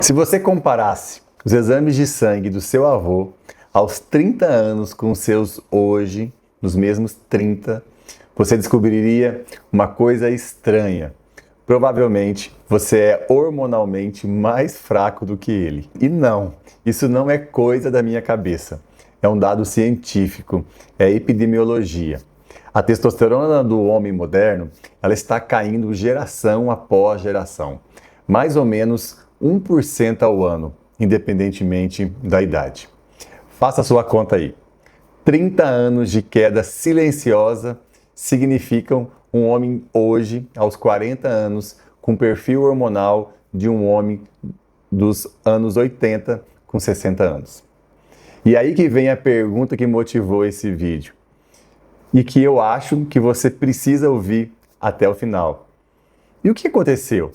Se você comparasse os exames de sangue do seu avô aos 30 anos com os seus hoje, nos mesmos 30, você descobriria uma coisa estranha. Provavelmente você é hormonalmente mais fraco do que ele. E não, isso não é coisa da minha cabeça. É um dado científico, é epidemiologia. A testosterona do homem moderno, ela está caindo geração após geração. Mais ou menos 1% ao ano, independentemente da idade. Faça sua conta aí. 30 anos de queda silenciosa significam um homem hoje, aos 40 anos, com perfil hormonal de um homem dos anos 80 com 60 anos. E aí que vem a pergunta que motivou esse vídeo e que eu acho que você precisa ouvir até o final. E o que aconteceu?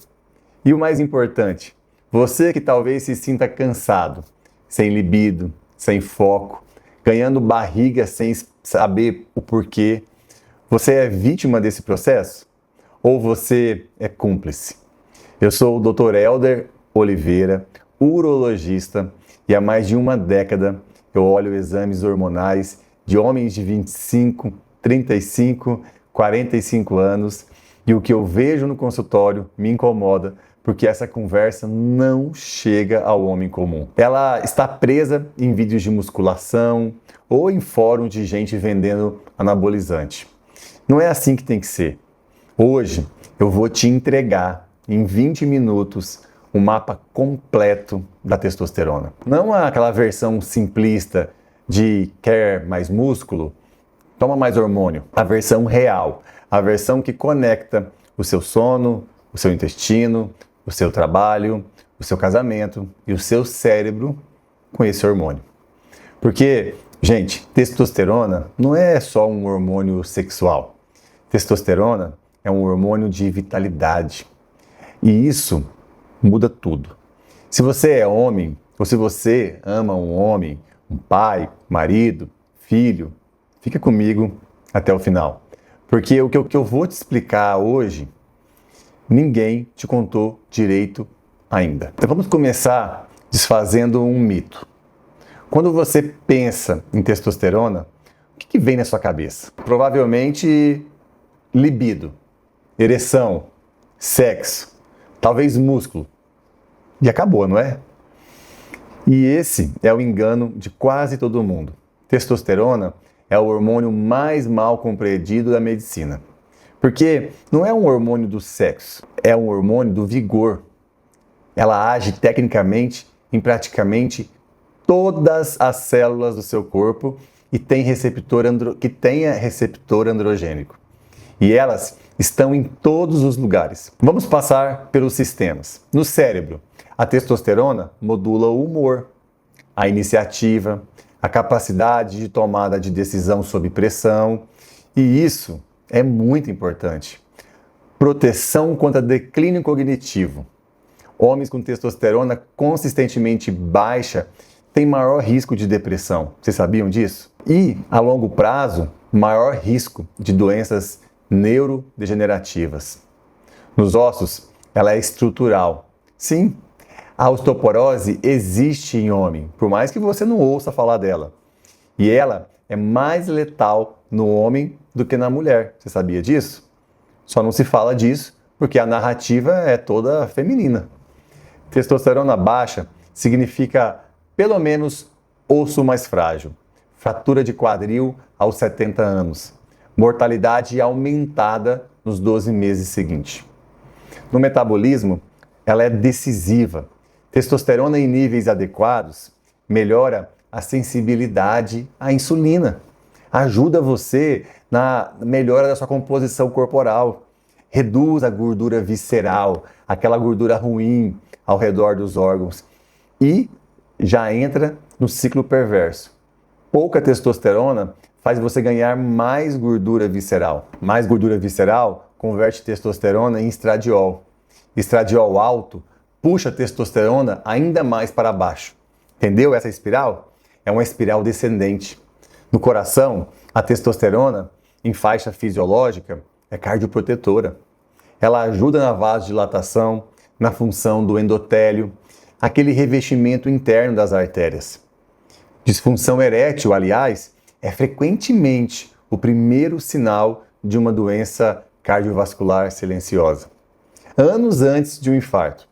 E o mais importante, você que talvez se sinta cansado, sem libido, sem foco, ganhando barriga sem saber o porquê, você é vítima desse processo? Ou você é cúmplice? Eu sou o Dr. Helder Oliveira, urologista, e há mais de uma década eu olho exames hormonais de homens de 25, 35, 45 anos e o que eu vejo no consultório me incomoda porque essa conversa não chega ao homem comum. Ela está presa em vídeos de musculação ou em fórum de gente vendendo anabolizante. Não é assim que tem que ser. Hoje eu vou te entregar em 20 minutos o mapa completo da testosterona. Não aquela versão simplista de quer mais músculo, toma mais hormônio. A versão real, a versão que conecta o seu sono, o seu intestino, o seu trabalho, o seu casamento e o seu cérebro com esse hormônio. Porque, gente, testosterona não é só um hormônio sexual. Testosterona é um hormônio de vitalidade. E isso muda tudo. Se você é homem, ou se você ama um homem, um pai, marido, filho, fica comigo até o final. Porque o que eu vou te explicar hoje, ninguém te contou direito ainda. Então vamos começar desfazendo um mito. Quando você pensa em testosterona, o que vem na sua cabeça? Provavelmente libido, ereção, sexo, talvez músculo. E acabou, não é? E esse é o engano de quase todo mundo. Testosterona é o hormônio mais mal compreendido da medicina. Porque não é um hormônio do sexo, é um hormônio do vigor. Ela age tecnicamente em praticamente todas as células do seu corpo e tem que tenha receptor androgênico. E elas estão em todos os lugares. Vamos passar pelos sistemas. No cérebro, a testosterona modula o humor, a iniciativa, a capacidade de tomada de decisão sob pressão, e isso é muito importante. Proteção contra declínio cognitivo. Homens com testosterona consistentemente baixa têm maior risco de depressão. Vocês sabiam disso? E, a longo prazo, maior risco de doenças neurodegenerativas. Nos ossos, ela é estrutural. Sim, a osteoporose existe em homem, por mais que você não ouça falar dela. E ela é mais letal no homem do que na mulher. Você sabia disso? Só não se fala disso porque a narrativa é toda feminina. Testosterona baixa significa pelo menos osso mais frágil, fratura de quadril aos 70 anos, mortalidade aumentada nos 12 meses seguintes. No metabolismo, ela é decisiva. Testosterona em níveis adequados melhora a sensibilidade à insulina, ajuda você na melhora da sua composição corporal, reduz a gordura visceral, aquela gordura ruim ao redor dos órgãos e já entra no ciclo perverso. Pouca testosterona faz você ganhar mais gordura visceral. Mais gordura visceral converte testosterona em estradiol. Estradiol alto puxa a testosterona ainda mais para baixo. Entendeu essa espiral? É uma espiral descendente. No coração, a testosterona, em faixa fisiológica, é cardioprotetora. Ela ajuda na vasodilatação, na função do endotélio, aquele revestimento interno das artérias. Disfunção erétil, aliás, é frequentemente o primeiro sinal de uma doença cardiovascular silenciosa, anos antes de um infarto.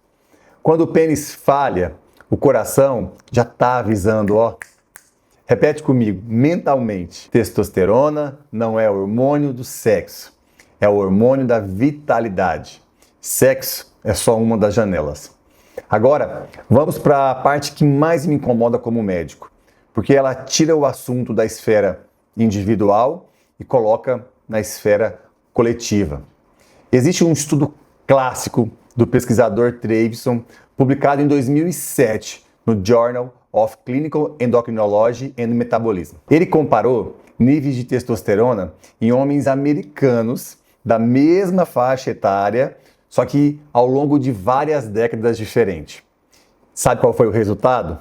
Quando o pênis falha, o coração já está avisando, ó. Repete comigo, mentalmente. Testosterona não é hormônio do sexo, é o hormônio da vitalidade. Sexo é só uma das janelas. Agora, vamos para a parte que mais me incomoda como médico, porque ela tira o assunto da esfera individual e coloca na esfera coletiva. Existe um estudo clássico do pesquisador Trevisan, publicado em 2007 no Journal of Clinical Endocrinology and Metabolism. Ele comparou níveis de testosterona em homens americanos da mesma faixa etária, só que ao longo de várias décadas diferentes. Sabe qual foi o resultado?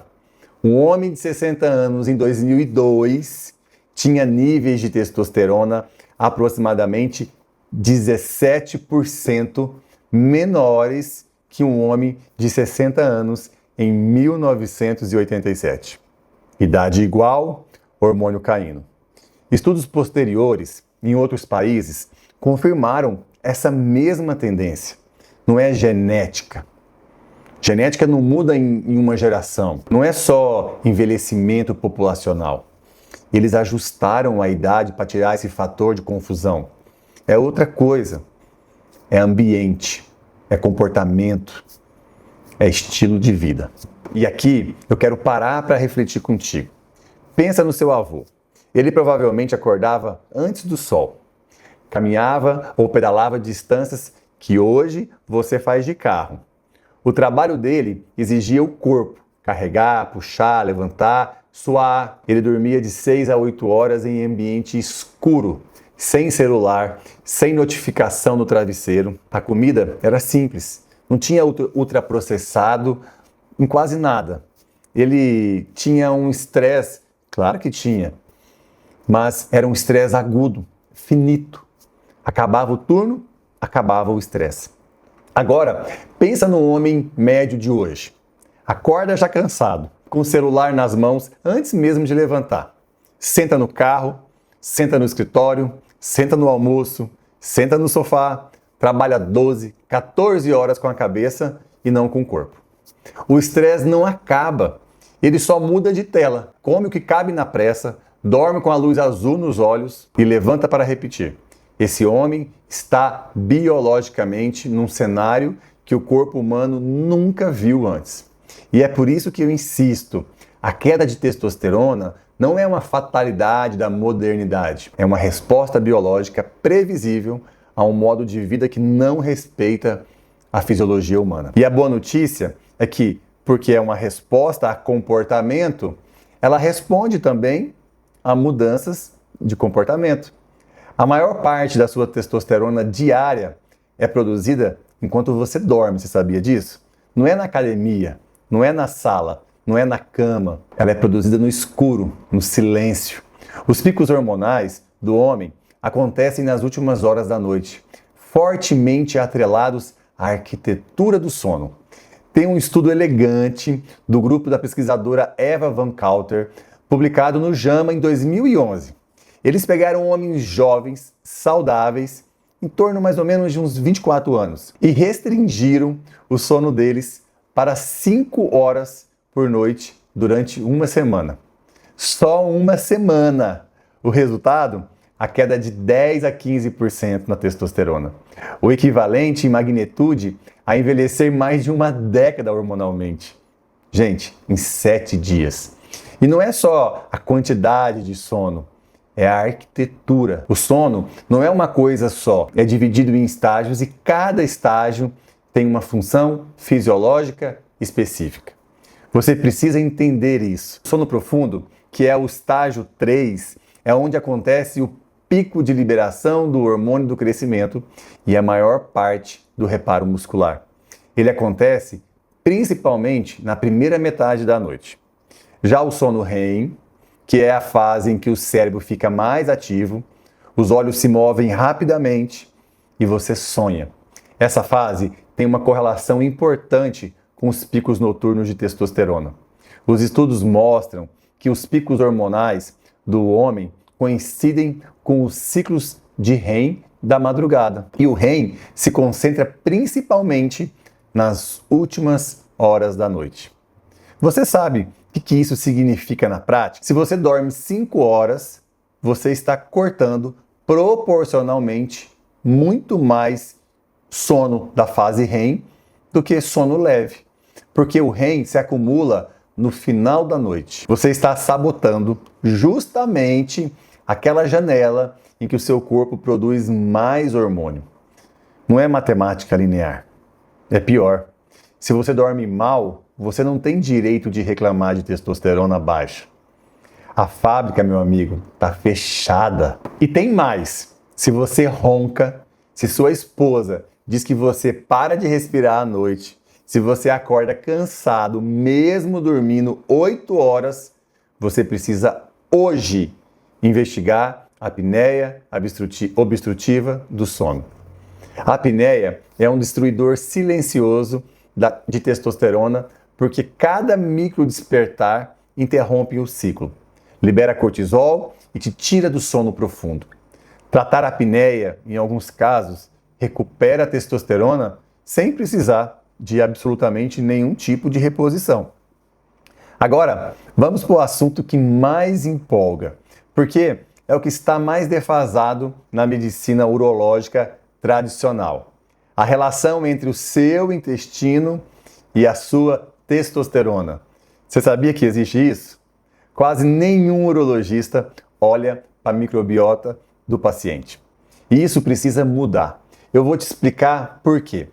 Um homem de 60 anos em 2002 tinha níveis de testosterona aproximadamente 17% menores que um homem de 60 anos em 1987. Idade igual, hormônio caindo. Estudos posteriores em outros países confirmaram essa mesma tendência. Não é genética. Genética não muda em uma geração. Não é só envelhecimento populacional. Eles ajustaram a idade para tirar esse fator de confusão. É outra coisa. É ambiente, é comportamento, é estilo de vida. E aqui eu quero parar para refletir contigo. Pensa no seu avô. Ele provavelmente acordava antes do sol. Caminhava ou pedalava distâncias que hoje você faz de carro. O trabalho dele exigia o corpo. Carregar, puxar, levantar, suar. Ele dormia de 6 a 8 horas em ambiente escuro, sem celular, sem notificação no travesseiro. A comida era simples. Não tinha ultraprocessado em quase nada. Ele tinha um estresse, claro que tinha, mas era um estresse agudo, finito. Acabava o turno, acabava o estresse. Agora, pensa no homem médio de hoje. Acorda já cansado, com o celular nas mãos antes mesmo de levantar. Senta no carro, senta no escritório, senta no almoço, senta no sofá, trabalha 12, 14 horas com a cabeça e não com o corpo. O estresse não acaba, ele só muda de tela, come o que cabe na pressa, dorme com a luz azul nos olhos e levanta para repetir. Esse homem está biologicamente num cenário que o corpo humano nunca viu antes. E é por isso que eu insisto, a queda de testosterona não é uma fatalidade da modernidade, é uma resposta biológica previsível a um modo de vida que não respeita a fisiologia humana. E a boa notícia é que, porque é uma resposta a comportamento, ela responde também a mudanças de comportamento. A maior parte da sua testosterona diária é produzida enquanto você dorme, você sabia disso? Não é na academia, não é na sala, não é na cama. Ela é produzida no escuro, no silêncio. Os picos hormonais do homem acontecem nas últimas horas da noite, fortemente atrelados à arquitetura do sono. Tem um estudo elegante do grupo da pesquisadora Eva Van Coulter, publicado no JAMA em 2011. Eles pegaram homens jovens, saudáveis, em torno mais ou menos de uns 24 anos, e restringiram o sono deles para 5 horas por noite durante uma semana. Só uma semana! O resultado? A queda de 10 a 15% na testosterona. O equivalente em magnitude a envelhecer mais de uma década hormonalmente. Gente, em 7 dias. E não é só a quantidade de sono, é a arquitetura. O sono não é uma coisa só, é dividido em estágios e cada estágio tem uma função fisiológica específica. Você precisa entender isso. O sono profundo, que é o estágio 3, é onde acontece o pico de liberação do hormônio do crescimento e a maior parte do reparo muscular. Ele acontece principalmente na primeira metade da noite. Já o sono REM, que é a fase em que o cérebro fica mais ativo, os olhos se movem rapidamente e você sonha. Essa fase tem uma correlação importante com os picos noturnos de testosterona. Os estudos mostram que os picos hormonais do homem coincidem com os ciclos de REM da madrugada. E o REM se concentra principalmente nas últimas horas da noite. Você sabe o que isso significa na prática? Se você dorme 5 horas, você está cortando proporcionalmente muito mais sono da fase REM do que sono leve, porque o REM se acumula no final da noite. Você está sabotando justamente aquela janela em que o seu corpo produz mais hormônio. Não é matemática linear, é pior. Se você dorme mal, você não tem direito de reclamar de testosterona baixa. A fábrica, meu amigo, está fechada. E tem mais. Se você ronca, se sua esposa diz que você para de respirar à noite, se você acorda cansado, mesmo dormindo 8 horas, você precisa hoje investigar a apneia obstrutiva do sono. A apneia é um destruidor silencioso de testosterona, porque cada micro despertar interrompe o ciclo, libera cortisol e te tira do sono profundo. Tratar a apneia, em alguns casos, recupera a testosterona sem precisar de absolutamente nenhum tipo de reposição. Agora, vamos para o assunto que mais empolga, porque é o que está mais defasado na medicina urológica tradicional. A relação entre o seu intestino e a sua testosterona. Você sabia que existe isso? Quase nenhum urologista olha para a microbiota do paciente. E isso precisa mudar. Eu vou te explicar por quê.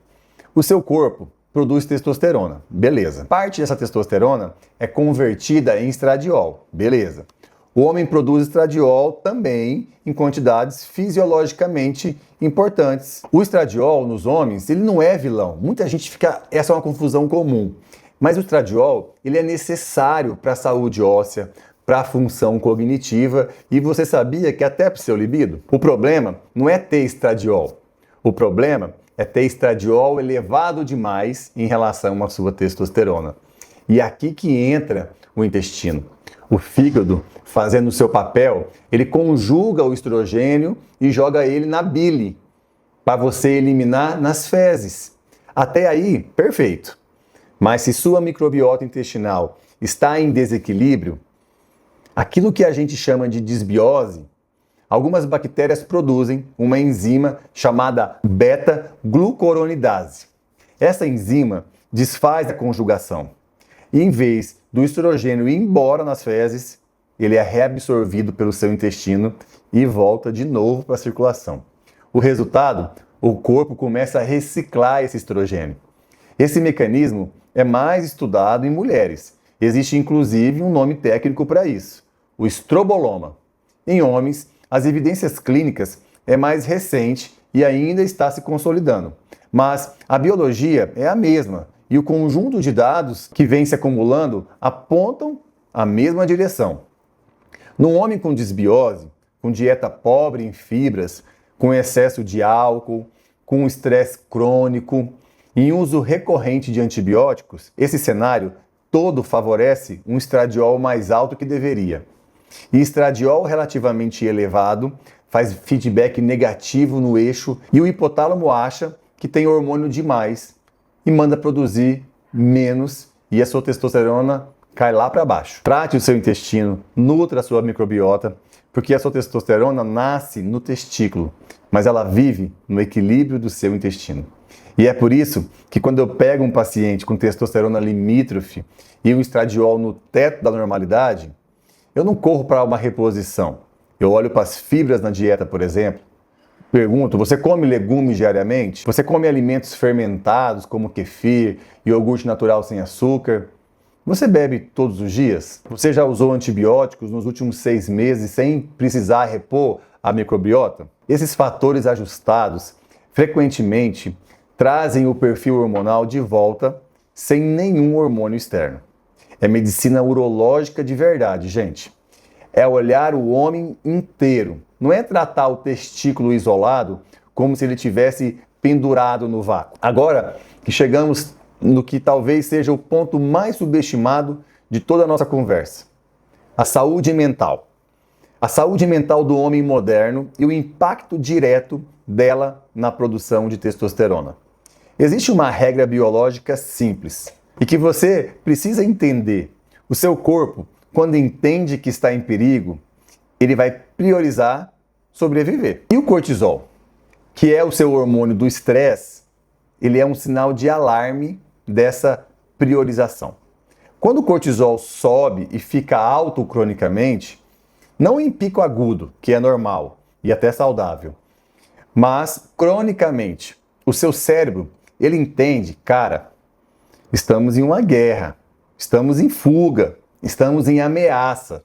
O seu corpo produz testosterona, beleza. Parte dessa testosterona é convertida em estradiol, beleza. O homem produz estradiol também em quantidades fisiologicamente importantes. O estradiol nos homens, ele não é vilão. Muita gente fica... Essa é uma confusão comum. Mas o estradiol, ele é necessário para a saúde óssea, para a função cognitiva, e você sabia que até para o seu libido? O problema não é ter estradiol. O problema é ter estradiol elevado demais em relação à sua testosterona. E aqui que entra o intestino. O fígado, fazendo o seu papel, ele conjuga o estrogênio e joga ele na bile, para você eliminar nas fezes. Até aí, perfeito. Mas se sua microbiota intestinal está em desequilíbrio, aquilo que a gente chama de disbiose, algumas bactérias produzem uma enzima chamada beta-glucuronidase. Essa enzima desfaz a conjugação. E em vez do estrogênio ir embora nas fezes, ele é reabsorvido pelo seu intestino e volta de novo para a circulação. O resultado, o corpo começa a reciclar esse estrogênio. Esse mecanismo é mais estudado em mulheres. Existe inclusive um nome técnico para isso, o estroboloma. Em homens, as evidências clínicas é mais recente e ainda está se consolidando. Mas a biologia é a mesma e o conjunto de dados que vem se acumulando apontam a mesma direção. Num homem com disbiose, com dieta pobre em fibras, com excesso de álcool, com estresse crônico, em uso recorrente de antibióticos, esse cenário todo favorece um estradiol mais alto que deveria. E estradiol relativamente elevado faz feedback negativo no eixo e o hipotálamo acha que tem hormônio demais e manda produzir menos e a sua testosterona cai lá para baixo. Trate o seu intestino, nutra a sua microbiota, porque a sua testosterona nasce no testículo, mas ela vive no equilíbrio do seu intestino. E é por isso que quando eu pego um paciente com testosterona limítrofe e o estradiol no teto da normalidade, eu não corro para uma reposição. Eu olho para as fibras na dieta, por exemplo. Pergunto, você come legumes diariamente? Você come alimentos fermentados como kefir, iogurte natural sem açúcar? Você bebe todos os dias? Você já usou antibióticos nos últimos 6 meses sem precisar repor a microbiota? Esses fatores ajustados frequentemente trazem o perfil hormonal de volta sem nenhum hormônio externo. É medicina urológica de verdade, gente. É olhar o homem inteiro. Não é tratar o testículo isolado como se ele tivesse pendurado no vácuo. Agora que chegamos no que talvez seja o ponto mais subestimado de toda a nossa conversa: a saúde mental. A saúde mental do homem moderno e o impacto direto dela na produção de testosterona. Existe uma regra biológica simples e que você precisa entender. O seu corpo, quando entende que está em perigo, ele vai priorizar sobreviver. E o cortisol, que é o seu hormônio do estresse, ele é um sinal de alarme dessa priorização. Quando o cortisol sobe e fica alto cronicamente, não em pico agudo, que é normal e até saudável, mas cronicamente, o seu cérebro, ele entende, cara, estamos em uma guerra, estamos em fuga, estamos em ameaça.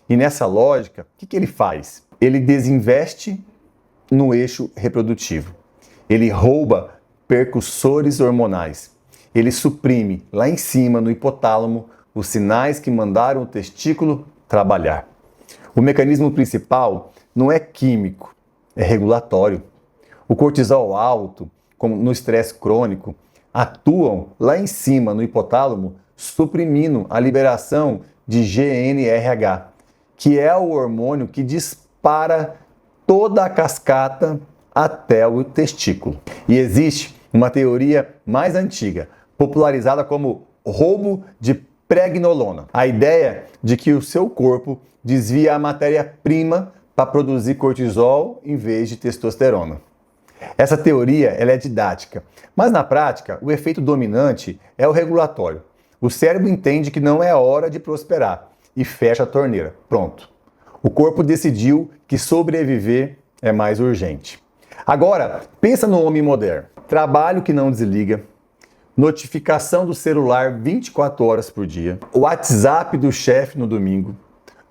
E nessa lógica, o que ele faz? Ele desinveste no eixo reprodutivo. Ele rouba percussores hormonais. Ele suprime lá em cima, no hipotálamo, os sinais que mandaram o testículo trabalhar. O mecanismo principal não é químico, é regulatório. O cortisol alto, como no estresse crônico, atuam lá em cima, no hipotálamo, suprimindo a liberação de GnRH, que é o hormônio que dispara toda a cascata até o testículo. E existe uma teoria mais antiga, popularizada como roubo de pregnolona. A ideia de que o seu corpo desvia a matéria-prima para produzir cortisol em vez de testosterona. Essa teoria ela é didática, mas na prática o efeito dominante é o regulatório. O cérebro entende que não é hora de prosperar e fecha a torneira. Pronto. O corpo decidiu que sobreviver é mais urgente. Agora, pensa no homem moderno. Trabalho que não desliga, notificação do celular 24 horas por dia, WhatsApp do chefe no domingo,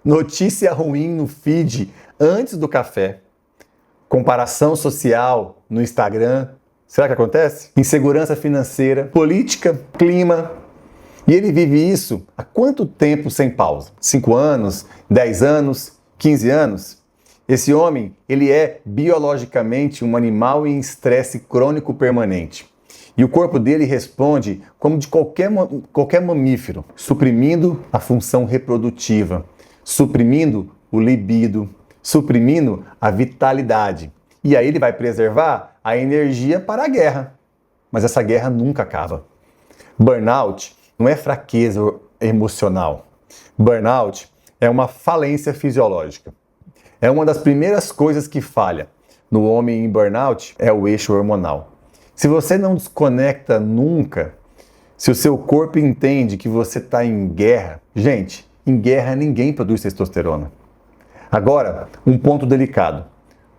notícia ruim no feed antes do café, comparação social no Instagram. Será que acontece? Insegurança financeira, política, clima. E ele vive isso há quanto tempo sem pausa? 5 anos? 10 anos? 15 anos? Esse homem, ele é biologicamente um animal em estresse crônico permanente. E o corpo dele responde como de qualquer mamífero, suprimindo a função reprodutiva, suprimindo o libido, suprimindo a vitalidade. E aí ele vai preservar a energia para a guerra. Mas essa guerra nunca acaba. Burnout não é fraqueza emocional. Burnout é uma falência fisiológica. É uma das primeiras coisas que falha no homem em burnout é o eixo hormonal. Se você não desconecta nunca, se o seu corpo entende que você está em guerra, gente, em guerra ninguém produz testosterona. Agora, um ponto delicado,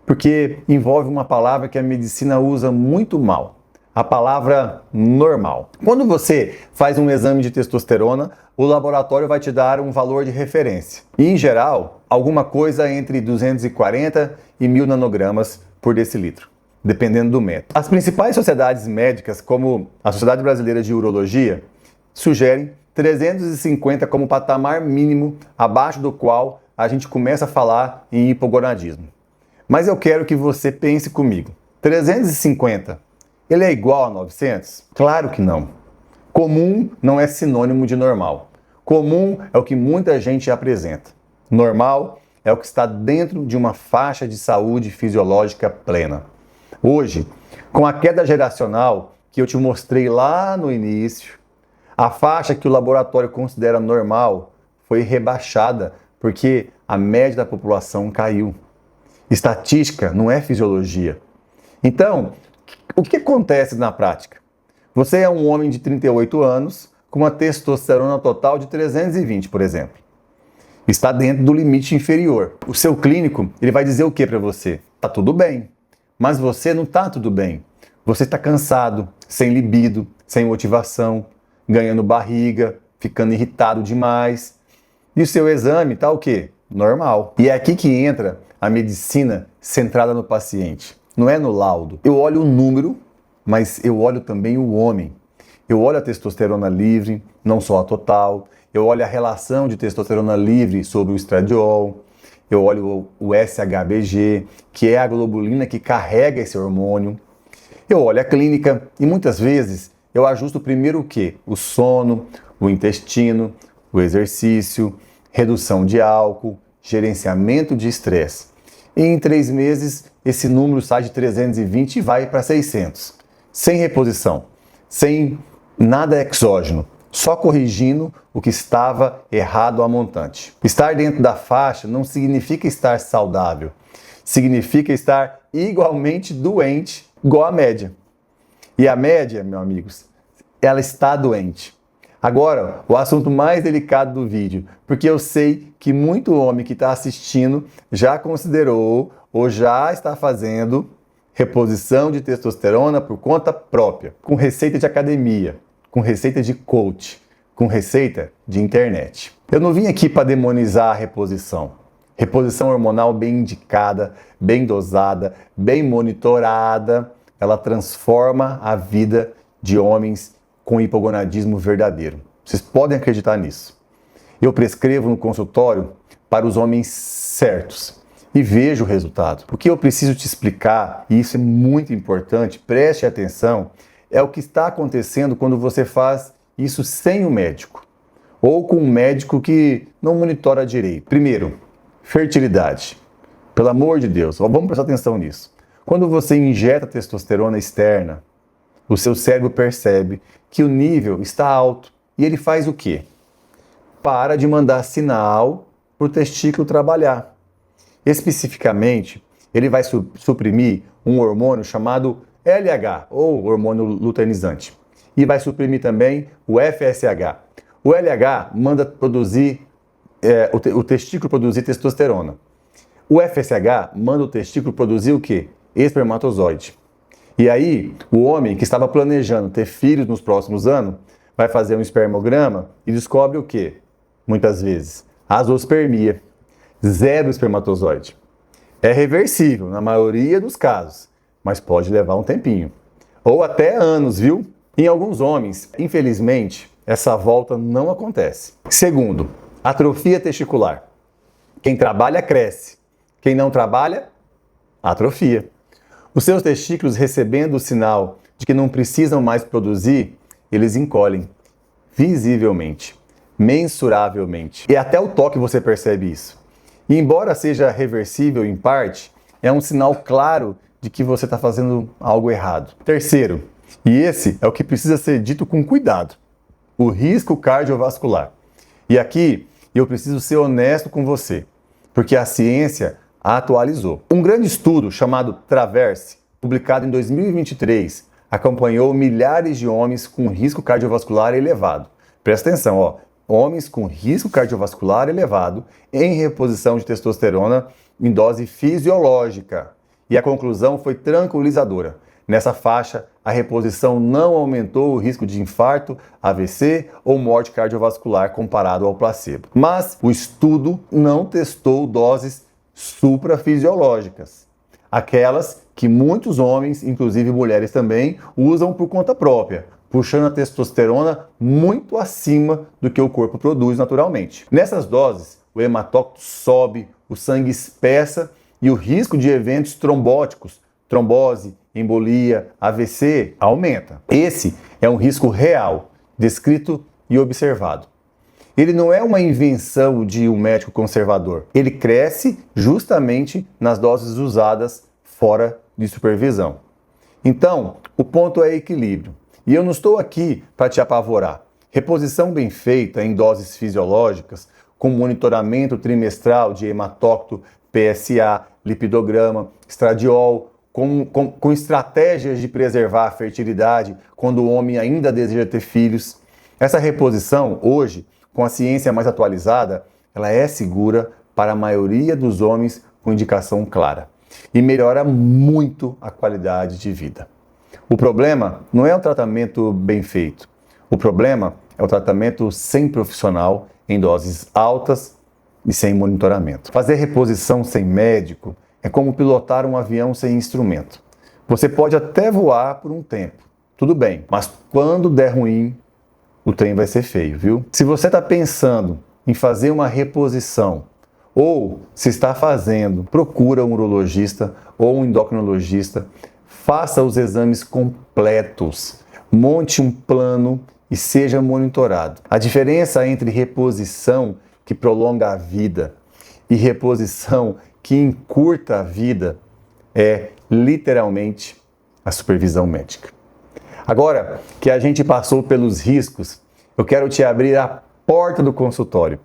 porque envolve uma palavra que a medicina usa muito mal. A palavra normal. Quando você faz um exame de testosterona, o laboratório vai te dar um valor de referência. E, em geral, alguma coisa entre 240 e 1000 nanogramas por decilitro, dependendo do método. As principais sociedades médicas, como a Sociedade Brasileira de Urologia, sugerem 350 como patamar mínimo abaixo do qual a gente começa a falar em hipogonadismo. Mas eu quero que você pense comigo. 350, ele é igual a 900? Claro que não. Comum não é sinônimo de normal. Comum é o que muita gente apresenta. Normal é o que está dentro de uma faixa de saúde fisiológica plena. Hoje, com a queda geracional que eu te mostrei lá no início, a faixa que o laboratório considera normal foi rebaixada porque a média da população caiu. Estatística não é fisiologia. Então, o que acontece na prática? Você é um homem de 38 anos com uma testosterona total de 320, por exemplo. Está dentro do limite inferior. O seu clínico, ele vai dizer o que para você? Tá tudo bem, mas você não tá tudo bem. Você está cansado, sem libido, sem motivação, ganhando barriga, ficando irritado demais. E o seu exame tá o quê? Normal. E é aqui que entra a medicina centrada no paciente. Não é no laudo. Eu olho o número, mas eu olho também o homem. Eu olho a testosterona livre, não só a total. Eu olho a relação de testosterona livre sobre o estradiol. Eu olho o SHBG, que é a globulina que carrega esse hormônio. Eu olho a clínica e muitas vezes eu ajusto primeiro o quê? O sono, o intestino, o exercício, redução de álcool, gerenciamento de estresse. E em 3 meses, esse número sai de 320 e vai para 600. Sem reposição, sem nada exógeno, só corrigindo o que estava errado a montante. Estar dentro da faixa não significa estar saudável, significa estar igualmente doente, igual a média. E a média, meus amigos, ela está doente. Agora, o assunto mais delicado do vídeo, porque eu sei que muito homem que está assistindo já considerou ou já está fazendo reposição de testosterona por conta própria, com receita de academia, com receita de coach, com receita de internet. Eu não vim aqui para demonizar a reposição. Reposição hormonal bem indicada, bem dosada, bem monitorada, ela transforma a vida de homens com hipogonadismo verdadeiro. Vocês podem acreditar nisso. Eu prescrevo no consultório para os homens certos e vejo o resultado. O que eu preciso te explicar, e isso é muito importante, preste atenção, é o que está acontecendo quando você faz isso sem o médico ou com um médico que não monitora direito. Primeiro, fertilidade. Pelo amor de Deus, vamos prestar atenção nisso. Quando você injeta testosterona externa, o seu cérebro percebe que o nível está alto e ele faz o quê? Para de mandar sinal para o testículo trabalhar. Especificamente, ele vai suprimir um hormônio chamado LH, ou hormônio luteinizante. E vai suprimir também o FSH. O LH manda produzir, o testículo produzir testosterona. O FSH manda o testículo produzir o quê? Espermatozoide. E aí, o homem que estava planejando ter filhos nos próximos anos, vai fazer um espermograma e descobre o quê? Muitas vezes, azoospermia. 0 espermatozoide. É reversível na maioria dos casos, mas pode levar um tempinho. Ou até anos, viu? Em alguns homens, infelizmente, essa volta não acontece. Segundo, atrofia testicular. Quem trabalha, cresce. Quem não trabalha, atrofia. Os seus testículos, recebendo o sinal de que não precisam mais produzir, eles encolhem visivelmente, mensuravelmente. E até o toque você percebe isso. E embora seja reversível em parte, é um sinal claro de que você está fazendo algo errado. Terceiro, e esse é o que precisa ser dito com cuidado, o risco cardiovascular. E aqui eu preciso ser honesto com você, porque a ciência atualizou. Um grande estudo chamado Traverse, publicado em 2023, acompanhou milhares de homens com risco cardiovascular elevado. Presta atenção, ó. Homens com risco cardiovascular elevado em reposição de testosterona em dose fisiológica. E a conclusão foi tranquilizadora. Nessa faixa, a reposição não aumentou o risco de infarto, AVC ou morte cardiovascular comparado ao placebo. Mas o estudo não testou doses suprafisiológicas, aquelas que muitos homens, inclusive mulheres também, usam por conta própria, puxando a testosterona muito acima do que o corpo produz naturalmente. Nessas doses, o hematócrito sobe, o sangue espessa e o risco de eventos trombóticos, trombose, embolia, AVC, aumenta. Esse é um risco real, descrito e observado. Ele não é uma invenção de um médico conservador. Ele cresce justamente nas doses usadas fora de supervisão. Então, o ponto é equilíbrio. E eu não estou aqui para te apavorar. Reposição bem feita em doses fisiológicas, com monitoramento trimestral de hematócrito, PSA, lipidograma, estradiol, com estratégias de preservar a fertilidade quando o homem ainda deseja ter filhos. Essa reposição, hoje, com a ciência mais atualizada, ela é segura para a maioria dos homens com indicação clara e melhora muito a qualidade de vida. O problema não é o tratamento bem feito. O problema é o tratamento sem profissional, em doses altas e sem monitoramento. Fazer reposição sem médico é como pilotar um avião sem instrumento. Você pode até voar por um tempo, tudo bem, mas quando der ruim, o trem vai ser feio, viu? Se você está pensando em fazer uma reposição ou se está fazendo, procura um urologista ou um endocrinologista, faça os exames completos. Monte um plano e seja monitorado. A diferença entre reposição, que prolonga a vida, e reposição, que encurta a vida, é literalmente a supervisão médica. Agora que a gente passou pelos riscos, eu quero te abrir a porta do consultório.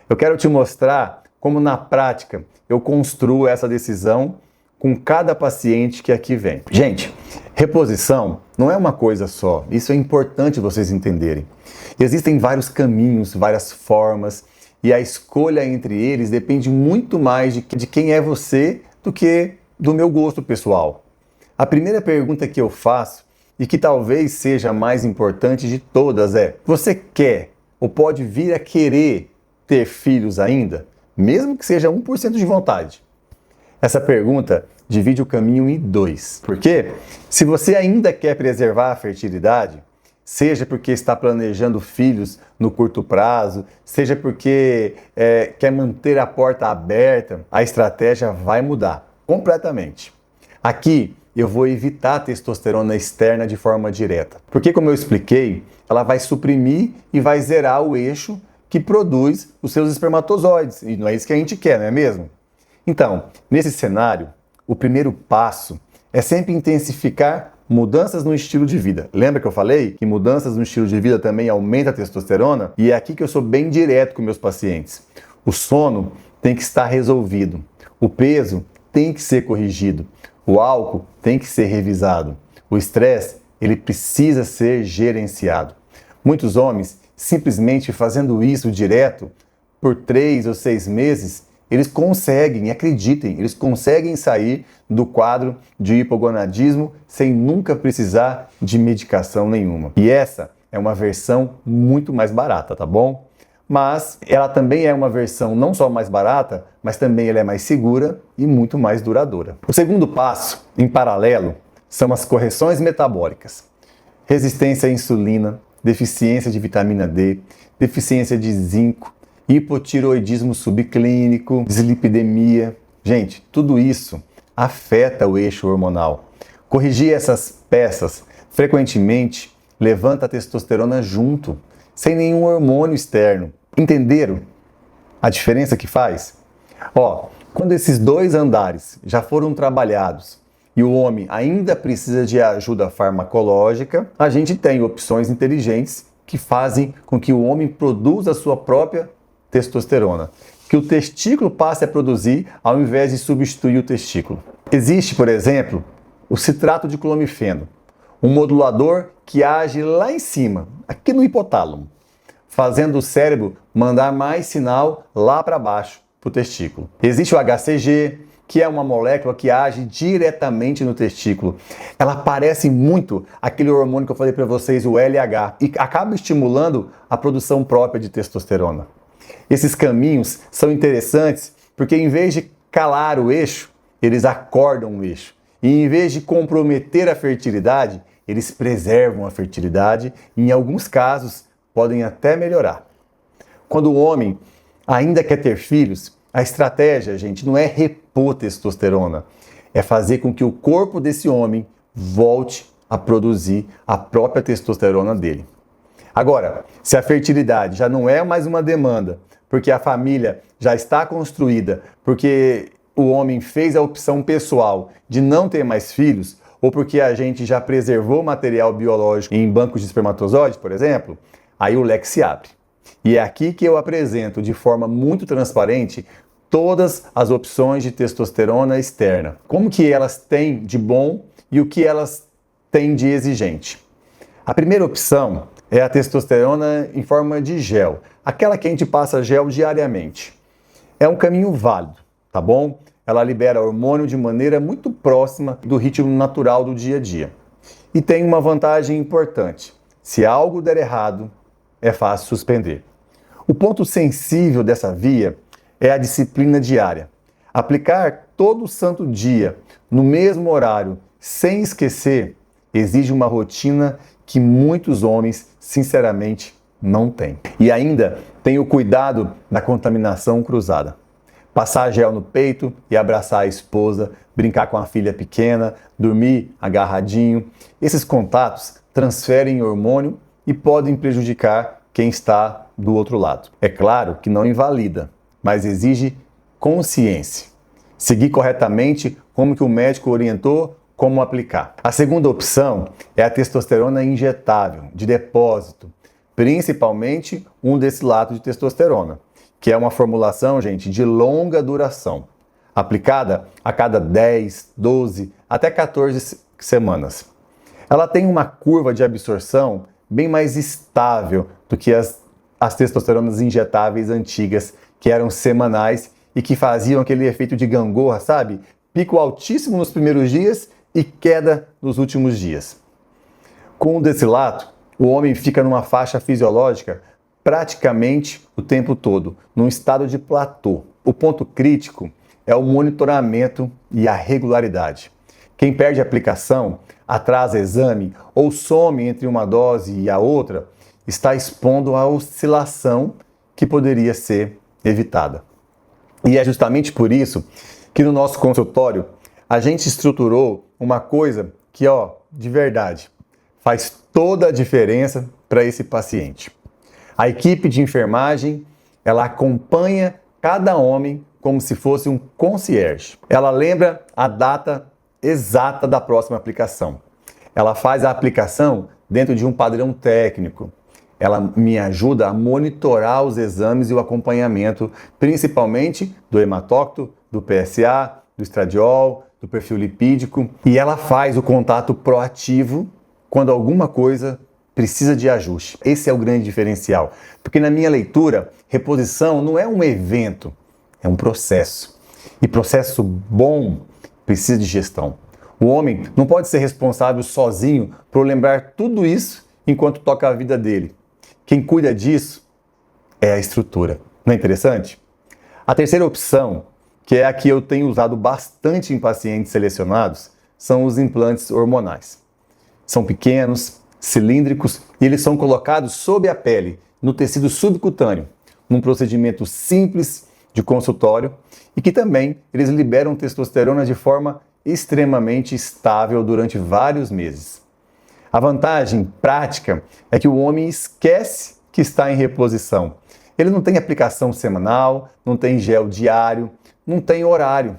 Eu quero te mostrar como na prática eu construo essa decisão com cada paciente que aqui vem. Gente, reposição não é uma coisa só. Isso é importante vocês entenderem. Existem vários caminhos, várias formas, e a escolha entre eles depende muito mais de quem é você do que do meu gosto pessoal. A primeira pergunta que eu faço, e que talvez seja a mais importante de todas, é: você quer ou pode vir a querer ter filhos ainda? Mesmo que seja 1% de vontade. Essa pergunta divide o caminho em dois. Porque se você ainda quer preservar a fertilidade, seja porque está planejando filhos no curto prazo, seja porque quer manter a porta aberta, a estratégia vai mudar completamente. Aqui eu vou evitar a testosterona externa de forma direta. Porque, como eu expliquei, ela vai suprimir e vai zerar o eixo que produz os seus espermatozoides. E não é isso que a gente quer, não é mesmo? Então, nesse cenário, o primeiro passo é sempre intensificar mudanças no estilo de vida. Lembra que eu falei que mudanças no estilo de vida também aumenta a testosterona? E é aqui que eu sou bem direto com meus pacientes. O sono tem que estar resolvido. O peso tem que ser corrigido. O álcool tem que ser revisado. O estresse, ele precisa ser gerenciado. Muitos homens, simplesmente fazendo isso direto, por 3 ou 6 meses, eles conseguem, acreditem, eles conseguem sair do quadro de hipogonadismo sem nunca precisar de medicação nenhuma. E essa é uma versão muito mais barata, tá bom? Mas ela também é uma versão não só mais barata, mas também ela é mais segura e muito mais duradoura. O segundo passo, em paralelo, são as correções metabólicas. Resistência à insulina, deficiência de vitamina D, deficiência de zinco, hipotireoidismo subclínico, dislipidemia. Gente, tudo isso afeta o eixo hormonal. Corrigir essas peças frequentemente levanta a testosterona junto, sem nenhum hormônio externo. Entenderam a diferença que faz? Quando esses dois andares já foram trabalhados e o homem ainda precisa de ajuda farmacológica, a gente tem opções inteligentes que fazem com que o homem produza a sua própria testosterona, que o testículo passe a produzir ao invés de substituir o testículo. Existe, por exemplo, o citrato de clomifeno, um modulador que age lá em cima, aqui no hipotálamo, fazendo o cérebro mandar mais sinal lá para baixo, para o testículo. Existe o HCG, que é uma molécula que age diretamente no testículo. Ela parece muito aquele hormônio que eu falei para vocês, o LH, e acaba estimulando a produção própria de testosterona. Esses caminhos são interessantes porque, em vez de calar o eixo, eles acordam o eixo. E em vez de comprometer a fertilidade, eles preservam a fertilidade e, em alguns casos, podem até melhorar. Quando o homem ainda quer ter filhos, a estratégia, gente, não é repor testosterona, é fazer com que o corpo desse homem volte a produzir a própria testosterona dele. Agora, se a fertilidade já não é mais uma demanda, porque a família já está construída, porque o homem fez a opção pessoal de não ter mais filhos, ou porque a gente já preservou material biológico em bancos de espermatozoides, por exemplo, aí o leque se abre. E é aqui que eu apresento de forma muito transparente todas as opções de testosterona externa. Como que elas têm de bom e o que elas têm de exigente. A primeira opção é a testosterona em forma de gel, aquela que a gente passa gel diariamente. É um caminho válido, tá bom? Ela libera hormônio de maneira muito próxima do ritmo natural do dia a dia. E tem uma vantagem importante: se algo der errado, é fácil suspender. O ponto sensível dessa via é a disciplina diária. Aplicar todo santo dia, no mesmo horário, sem esquecer, exige uma rotina que muitos homens, sinceramente, não têm. E ainda tem o cuidado da contaminação cruzada. passar gel no peito e abraçar a esposa, brincar com a filha pequena, dormir agarradinho. Esses contatos transferem hormônio e podem prejudicar quem está do outro lado. É claro que não invalida, mas exige consciência. Seguir corretamente como que o médico orientou, como aplicar. A segunda opção é a testosterona injetável, de depósito, principalmente um destilato de testosterona, que é uma formulação, gente, de longa duração, aplicada a cada 10, 12, até 14 semanas. Ela tem uma curva de absorção bem mais estável do que as testosteronas injetáveis antigas, que eram semanais e que faziam aquele efeito de gangorra, sabe? Pico altíssimo nos primeiros dias e queda nos últimos dias. Com o destilato, o homem fica numa faixa fisiológica praticamente o tempo todo, num estado de platô. O ponto crítico é o monitoramento e a regularidade. Quem perde a aplicação, atrasa exame ou some entre uma dose e a outra, está expondo a oscilação que poderia ser evitada. E é justamente por isso que no nosso consultório a gente estruturou uma coisa que, de verdade, faz toda a diferença para esse paciente. A equipe de enfermagem, ela acompanha cada homem como se fosse um concierge. Ela lembra a data exata da próxima aplicação. Ela faz a aplicação dentro de um padrão técnico. Ela me ajuda a monitorar os exames e o acompanhamento, principalmente do hematócrito, do PSA, do estradiol, do perfil lipídico. E ela faz o contato proativo quando alguma coisa precisa de ajuste. Esse é o grande diferencial. Porque na minha leitura, reposição não é um evento, é um processo. E processo bom precisa de gestão. O homem não pode ser responsável sozinho por lembrar tudo isso enquanto toca a vida dele. Quem cuida disso é a estrutura. Não é interessante? A terceira opção, que é a que eu tenho usado bastante em pacientes selecionados, são os implantes hormonais. São pequenos, cilíndricos e eles são colocados sob a pele, no tecido subcutâneo, num procedimento simples de consultório e que também eles liberam testosterona de forma extremamente estável durante vários meses. A vantagem prática é que o homem esquece que está em reposição. Ele não tem aplicação semanal, não tem gel diário, não tem horário.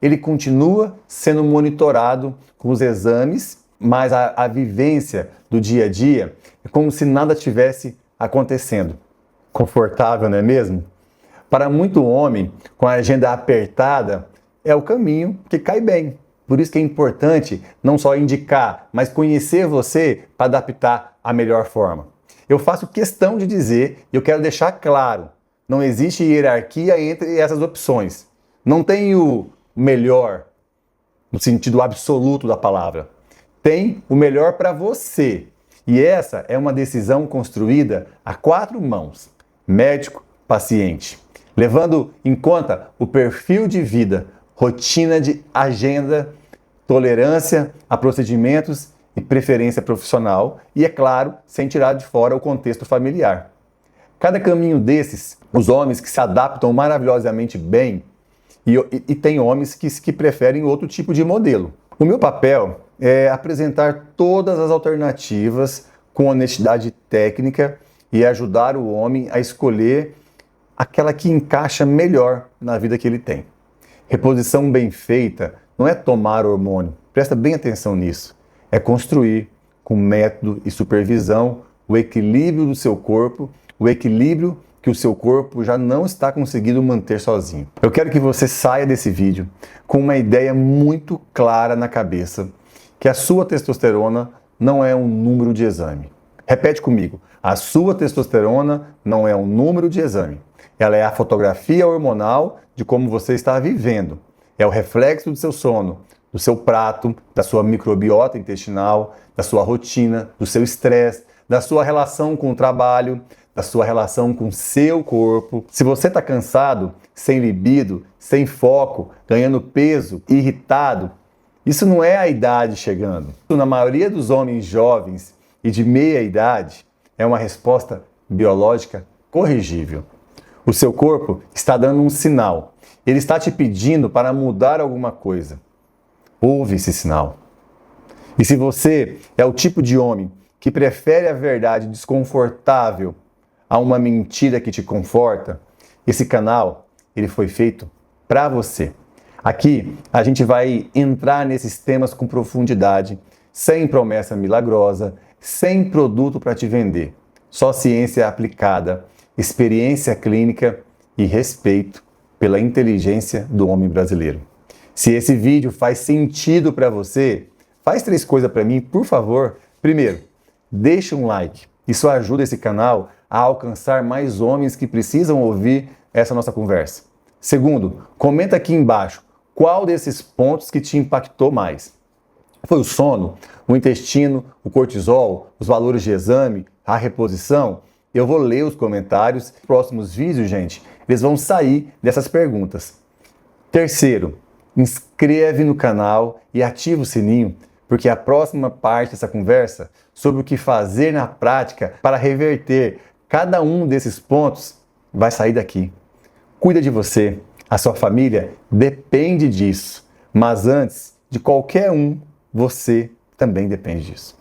Ele continua sendo monitorado com os exames, mas a vivência do dia a dia é como se nada tivesse acontecendo. Confortável, não é mesmo? Para muito homem, com a agenda apertada, é o caminho que cai bem. Por isso que é importante não só indicar, mas conhecer você para adaptar a melhor forma. Eu faço questão de dizer, e eu quero deixar claro, não existe hierarquia entre essas opções. Não tem o melhor, no sentido absoluto da palavra. Tem o melhor para você. E essa é uma decisão construída a 4 mãos, médico, paciente, levando em conta o perfil de vida, rotina de agenda, tolerância a procedimentos e preferência profissional e, é claro, sem tirar de fora o contexto familiar. Cada caminho desses, os homens que se adaptam maravilhosamente bem e tem homens que preferem outro tipo de modelo. O meu papel é apresentar todas as alternativas com honestidade técnica e ajudar o homem a escolher aquela que encaixa melhor na vida que ele tem. Reposição bem feita não é tomar hormônio, presta bem atenção nisso. É construir, com método e supervisão, o equilíbrio do seu corpo, o equilíbrio que o seu corpo já não está conseguindo manter sozinho. Eu quero que você saia desse vídeo com uma ideia muito clara na cabeça, que a sua testosterona não é um número de exame. Repete comigo, a sua testosterona não é um número de exame. Ela é a fotografia hormonal de como você está vivendo. É o reflexo do seu sono, do seu prato, da sua microbiota intestinal, da sua rotina, do seu estresse, da sua relação com o trabalho, da sua relação com o seu corpo. Se você está cansado, sem libido, sem foco, ganhando peso, irritado, isso não é a idade chegando. Na maioria dos homens jovens e de meia idade, é uma resposta biológica corrigível. O seu corpo está dando um sinal ele está te pedindo para mudar alguma coisa. Ouve esse sinal. E se você é o tipo de homem que prefere a verdade desconfortável a uma mentira que te conforta, esse canal ele foi feito para você. Aqui a gente vai entrar nesses temas com profundidade, sem promessa milagrosa, sem produto para te vender. Só ciência aplicada, experiência clínica e respeito pela inteligência do homem brasileiro. Se esse vídeo faz sentido para você, faz 3 coisas para mim, por favor. Primeiro, deixa um like. Isso ajuda esse canal a alcançar mais homens que precisam ouvir essa nossa conversa. Segundo, comenta aqui embaixo qual desses pontos que te impactou mais. Foi o sono, o intestino, o cortisol, os valores de exame, a reposição? Eu vou ler os comentários. Nos próximos vídeos, gente, eles vão sair dessas perguntas. Terceiro, inscreve no canal e ativa o sininho, porque a próxima parte dessa conversa sobre o que fazer na prática para reverter cada um desses pontos vai sair daqui. Cuida de você, a sua família depende disso, mas antes de qualquer um, você também depende disso.